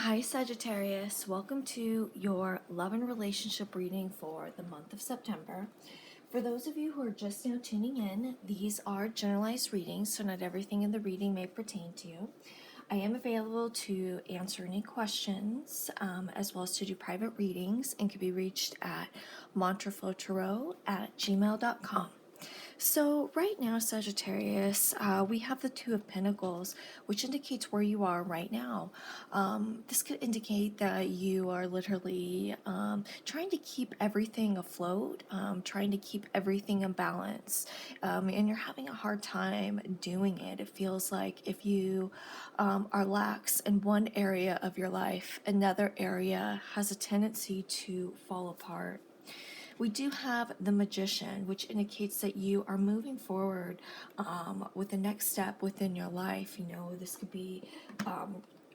Hi Sagittarius, welcome to your love and relationship reading for the month of September. For those of you who are just now tuning in, these are generalized readings, so not everything in the reading may pertain to you. I am available to answer any questions as well as to do private readings and can be reached at mantraflowtarot@gmail.com. So right now, Sagittarius, we have the Two of Pentacles, which indicates where you are right now. This could indicate that you are literally trying to keep everything afloat, trying to keep everything in balance, and you're having a hard time doing it. It feels like if you are lax in one area of your life, another area has a tendency to fall apart. We do have the Magician, which indicates that you are moving forward with the next step within your life. You know, this could be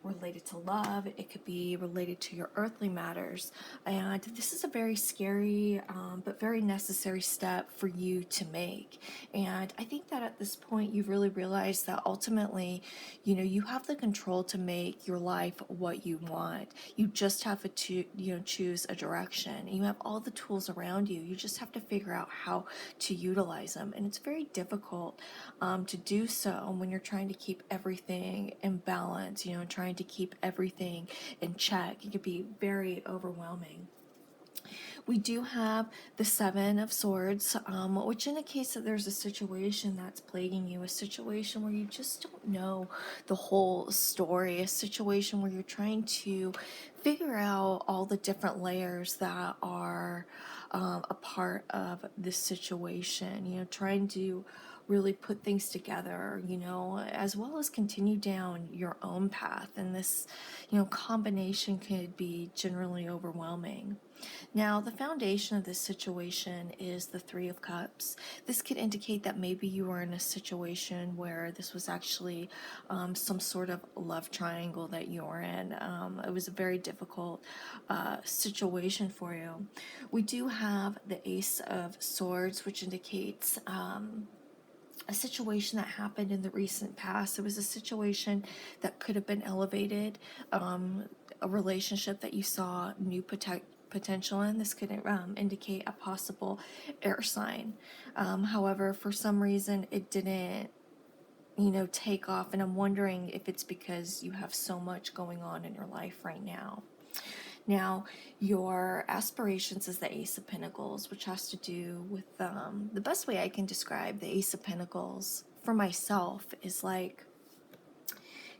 related to love, it could be related to your earthly matters, and this is a very scary but very necessary step for you to make. And I think that at this point you've really realized that ultimately, you know, you have the control to make your life what you want. You just have to choose a direction. You have all the tools around you. You just have to figure out how to utilize them, and it's very difficult to do so when you're trying to keep everything in balance, you know, trying to keep everything in check. It could be very overwhelming. We do have the Seven of Swords, which indicates that there's a situation that's plaguing you, a situation where you just don't know the whole story, a situation where you're trying to figure out all the different layers that are a part of this situation, you know, trying to really put things together, you know, as well as continue down your own path. And this, you know, combination could be generally overwhelming. Now, the foundation of this situation is the Three of Cups. This could indicate that maybe you were in a situation where this was actually some sort of love triangle that you were in. It was a very difficult situation for you. We do have the Ace of Swords, which indicates a situation that happened in the recent past. It was a situation that could have been elevated, a relationship that you saw new potential in. This could indicate a possible air sign. However, for some reason, it didn't, you know, take off, and I'm wondering if it's because you have so much going on in your life right now. Now, your aspirations is the Ace of Pentacles, which has to do with the best way I can describe the Ace of Pentacles for myself is like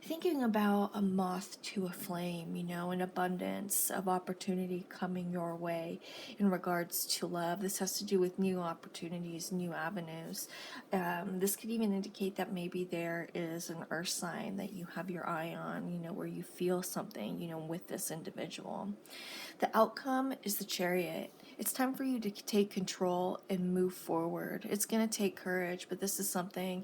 thinking about a moth to a flame, you know, an abundance of opportunity coming your way in regards to love. This has to do with new opportunities, new avenues. This could even indicate that maybe there is an earth sign that you have your eye on, you know, where you feel something, you know, with this individual. The outcome is the Chariot. It's time for you to take control and move forward. It's going to take courage, but this is something,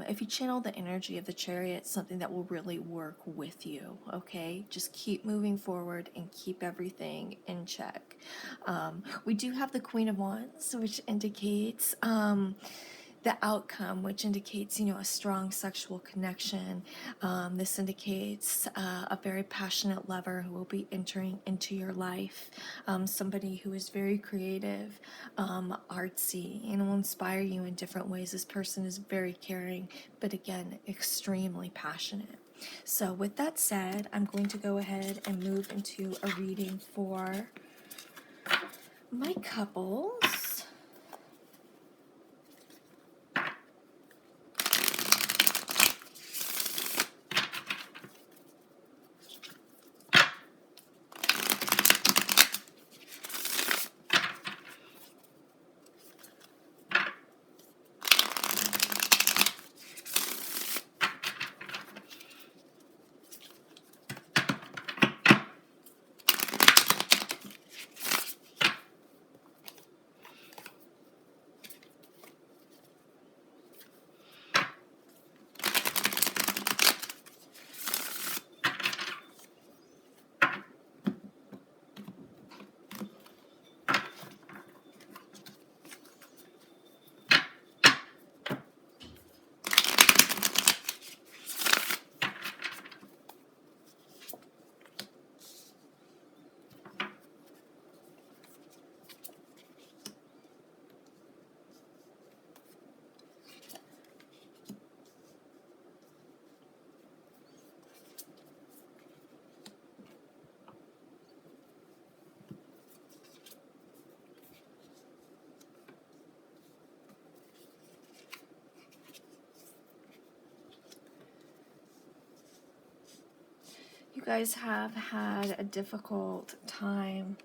if you channel the energy of the Chariot, something that will really work with you, okay? Just keep moving forward and keep everything in check. We do have the Queen of Wands, which indicates the outcome, which indicates, you know, a strong sexual connection. This indicates a very passionate lover who will be entering into your life, somebody who is very creative, artsy, and will inspire you in different ways. This person is very caring, but again, extremely passionate. So with that said, I'm going to go ahead and move into a reading for my couples. You guys have had a difficult time,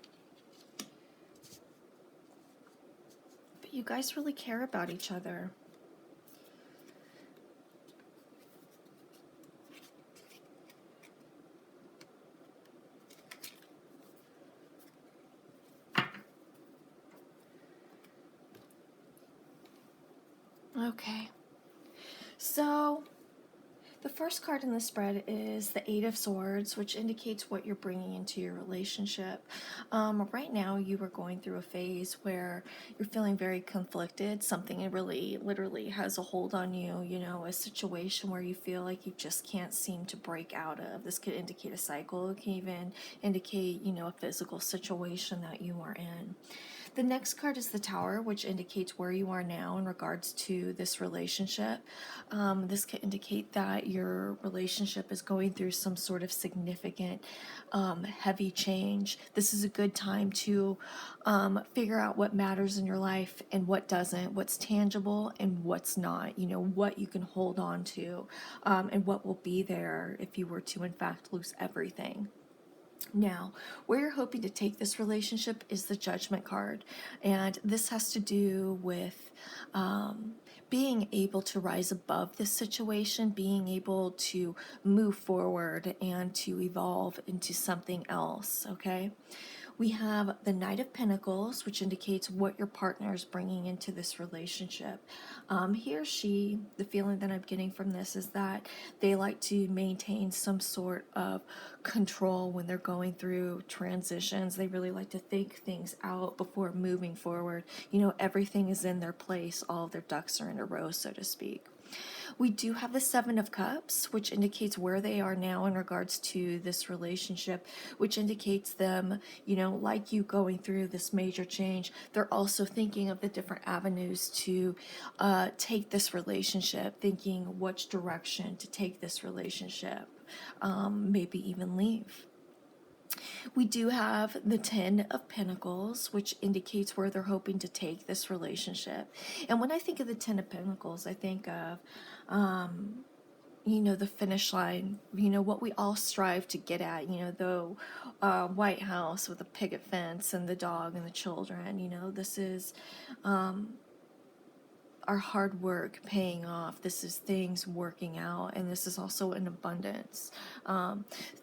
but you guys really care about each other. Okay, so the first card in the spread is the Eight of Swords, which indicates what you're bringing into your relationship. Right now, you are going through a phase where you're feeling very conflicted. Something really, literally has a hold on you, you know, a situation where you feel like you just can't seem to break out of. This could indicate a cycle. It can even indicate, you know, a physical situation that you are in. The next card is the Tower, which indicates where you are now in regards to this relationship. This could indicate that your relationship is going through some sort of significant, heavy change. This is a good time to figure out what matters in your life and what doesn't, what's tangible and what's not, you know, what you can hold on to, and what will be there if you were to, in fact, lose everything. Now, where you're hoping to take this relationship is the Judgment card, and this has to do with being able to rise above this situation, being able to move forward and to evolve into something else, okay? We have the Knight of Pentacles, which indicates what your partner is bringing into this relationship. He or she, the feeling that I'm getting from this is that they like to maintain some sort of control when they're going through transitions. They really like to think things out before moving forward. You know, everything is in their place, all of their ducks are in a row, so to speak. We do have the Seven of Cups, which indicates where they are now in regards to this relationship, which indicates them, you know, like you going through this major change, they're also thinking of the different avenues to take this relationship, thinking which direction to take this relationship, maybe even leave. We do have the Ten of Pentacles, which indicates where they're hoping to take this relationship. And when I think of the Ten of Pentacles, I think of, you know, the finish line, you know, what we all strive to get at, you know, the White House with the picket fence and the dog and the children, you know, this is our hard work paying off. This is things working out, and this is also an abundance.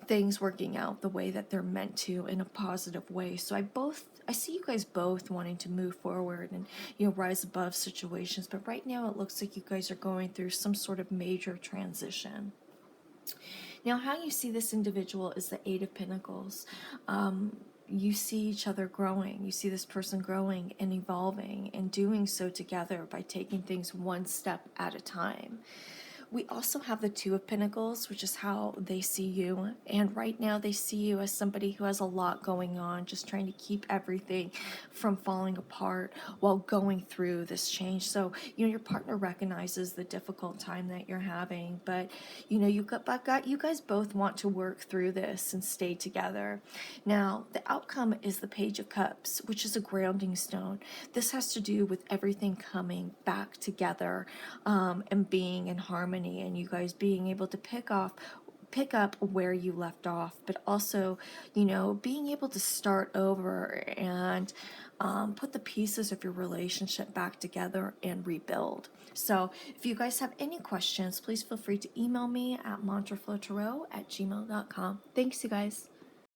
Things working out the way that they're meant to in a positive way. So I see you guys both wanting to move forward and, you know, rise above situations. But right now it looks like you guys are going through some sort of major transition. Now, how you see this individual is the Eight of Pentacles. You see each other growing. You see this person growing and evolving and doing so together by taking things one step at a time. We also have the Two of Pentacles, which is how they see you. And right now they see you as somebody who has a lot going on, just trying to keep everything from falling apart while going through this change. So, you know, your partner recognizes the difficult time that you're having, but, you know, you guys both want to work through this and stay together. Now, the outcome is the Page of Cups, which is a grounding stone. This has to do with everything coming back together, and being in harmony, and you guys being able to pick up where you left off, but also, you know, being able to start over and put the pieces of your relationship back together and rebuild. So if you guys have any questions, please feel free to email me at mantraflowtarot@gmail.com. Thanks, you guys.